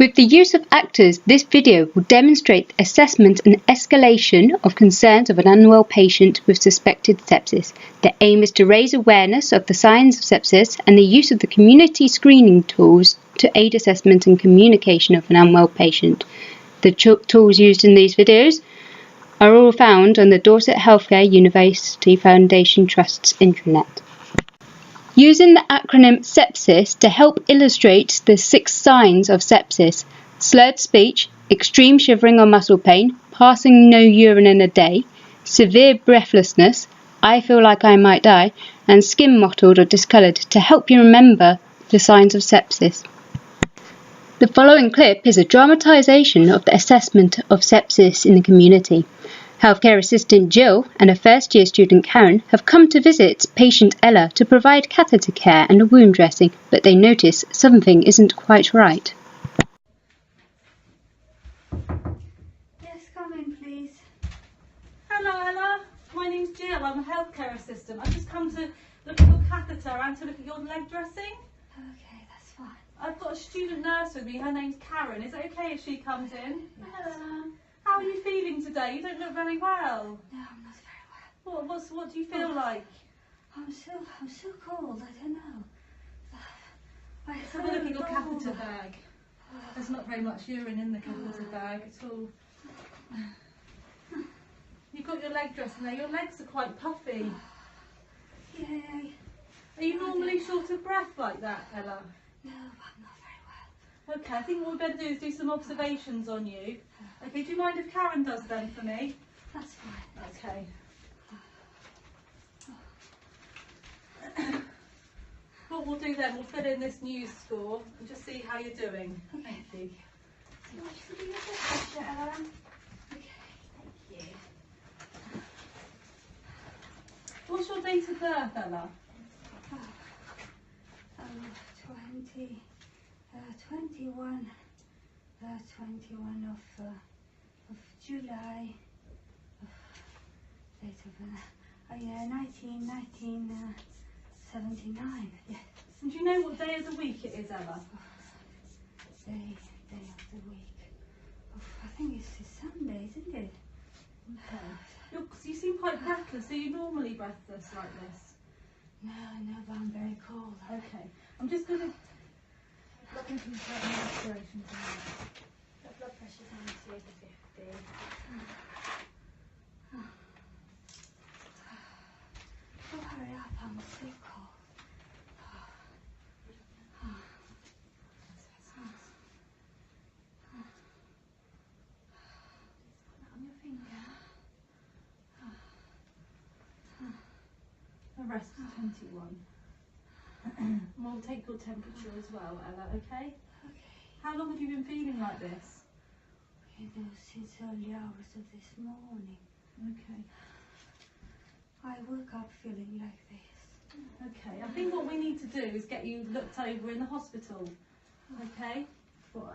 With the use of actors, this video will demonstrate the assessment and escalation of concerns of an unwell patient with suspected sepsis. The aim is to raise awareness of the signs of sepsis and the use of the community screening tools to aid assessment and communication of an unwell patient. The tools used in these videos are all found on the Dorset Healthcare University Foundation Trust's intranet. Using the acronym Sepsis to help illustrate the 6 signs of sepsis: slurred speech, extreme shivering or muscle pain, passing no urine in a day, severe breathlessness, I feel like I might die, and skin mottled or discoloured to help you remember the signs of sepsis. The following clip is a dramatisation of the assessment of sepsis in the community. Healthcare assistant Jill and a first-year student Karen have come to visit patient Ella to provide catheter care and a wound dressing, but they notice something isn't quite right. Yes, come in, please. Hello, Ella. My name's Jill. I'm a healthcare assistant. I've just come to look at your catheter and to look at your leg dressing. Okay, that's fine. I've got a student nurse with me. Her name's Karen. Is it okay if she comes in? Yes. Hello. How are you feeling today? You don't look very well. No, I'm not very well. What do you feel like? I'm so cold. I don't know. Let's have a look at your catheter bag. There's not very much urine in the catheter bag at all. You've got your leg dressing there. Your legs are quite puffy. Yay. Are you normally short of breath like that, Ella? No, I'm not very well. Okay, I think what we better do is do some observations on you. Okay, do you mind if Karen does them for me? That's fine. Okay. What we'll do then, we'll fill in this news score and just see how you're doing. Okay. Thank you. So much for the pressure, Ella. Okay, thank you. What's your date of birth, Ella? 21 of July of date of 1979. Yes. And do you know what day of the week it is, Ella? Day of the week. I think it's Sunday, isn't it? Okay. You seem quite breathless. Are you normally breathless like this? No, but I'm very cold. Okay. I'm just going to look into certain respirations. The blood pressure's only 2 to 50. Oh, hurry up, I'm so cold. On your finger. The rest is 21. And we'll take your temperature as well, Ella, okay? Okay. How long have you been feeling like this? Since early hours of this morning. Okay. I woke up feeling like this. Okay, I think what we need to do is get you looked over in the hospital. Okay? So,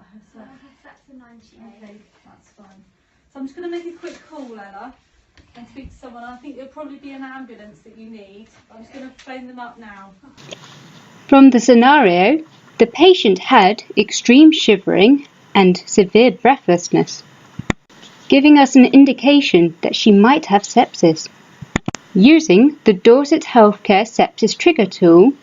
That's a 98. okay, that's fine. So I'm just going to make a quick call, Ella, and speak to someone. I think it'll probably be an ambulance that you need. I'm just going to phone them up now. From the scenario, the patient had extreme shivering and severe breathlessness, giving us an indication that she might have sepsis. Using the Dorset Healthcare Sepsis Trigger tool,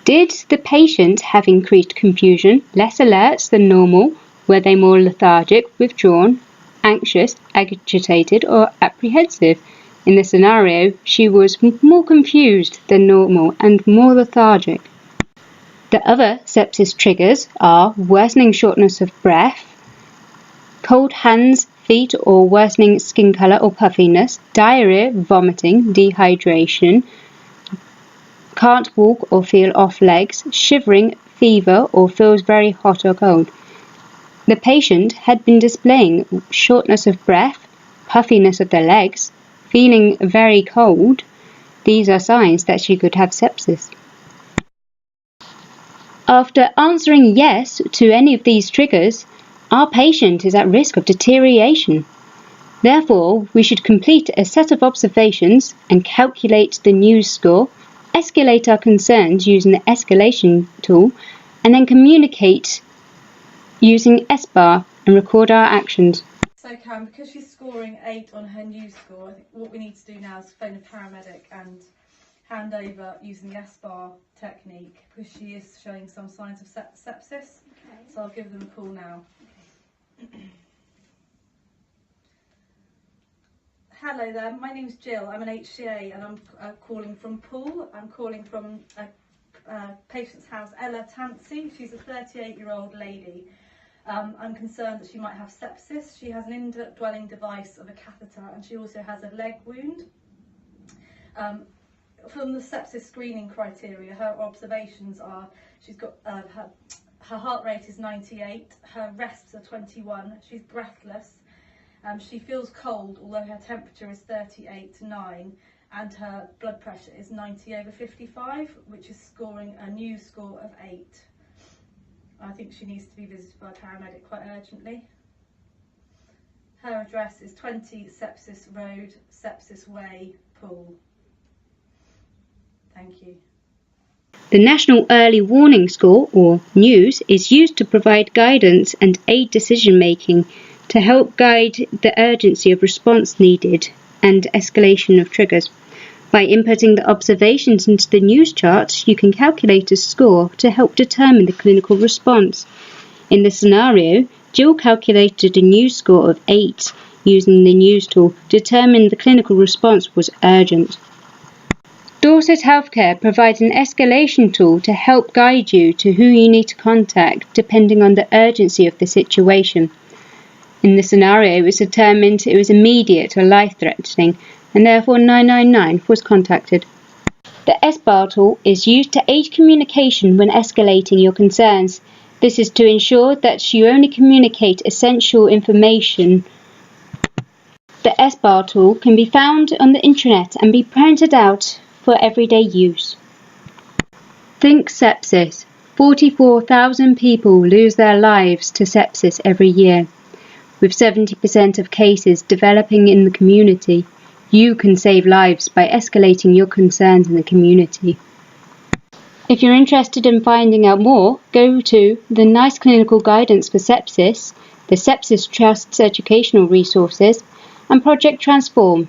did the patient have increased confusion, less alerts than normal? Were they more lethargic, withdrawn, anxious, agitated, or apprehensive? In the scenario, she was more confused than normal and more lethargic. The other sepsis triggers are worsening shortness of breath, cold hands, feet or worsening skin colour or puffiness, diarrhea, vomiting, dehydration, can't walk or feel off legs, shivering, fever or feels very hot or cold. The patient had been displaying shortness of breath, puffiness of the legs, feeling very cold. These are signs that she could have sepsis. After answering yes to any of these triggers, our patient is at risk of deterioration. Therefore, we should complete a set of observations and calculate the news score, escalate our concerns using the escalation tool, and then communicate using S-bar and record our actions. So Cam, because she's scoring 8 on her new score, I think what we need to do now is phone a paramedic and hand over using the S-bar technique, because she is showing some signs of sepsis. Okay. So I'll give them a call now. Okay. Hello there, my name's Jill. I'm an HCA and I'm calling from Poole. I'm calling from a patient's house, Ella Tansey. She's a 38-year-old lady. I'm concerned that she might have sepsis. She has an indwelling device of a catheter and she also has a leg wound. From the sepsis screening criteria, her observations are she's got her heart rate is 98, her rests are 21, she's breathless, she feels cold although her temperature is 38/9, and her blood pressure is 90/55, which is scoring a new score of 8. I think she needs to be visited by a paramedic quite urgently. Her address is 20 Sepsis Road, Sepsis Way, Poole. Thank you. The National Early Warning Score, or NEWS, is used to provide guidance and aid decision making to help guide the urgency of response needed and escalation of triggers. By inputting the observations into the NEWS chart, you can calculate a score to help determine the clinical response. In this scenario, Jill calculated a NEWS score of 8 using the NEWS tool, determined the clinical response was urgent. Dorset Healthcare provides an escalation tool to help guide you to who you need to contact depending on the urgency of the situation. In this scenario, it was determined it was immediate or life-threatening, and therefore 999 was contacted. The S-bar tool is used to aid communication when escalating your concerns. This is to ensure that you only communicate essential information. The S-bar tool can be found on the intranet and be printed out for everyday use. Think sepsis. 44,000 people lose their lives to sepsis every year. With 70% of cases developing in the community, you can save lives by escalating your concerns in the community. If you're interested in finding out more, go to the NICE Clinical Guidance for Sepsis, the Sepsis Trust's educational resources, and Project Transform.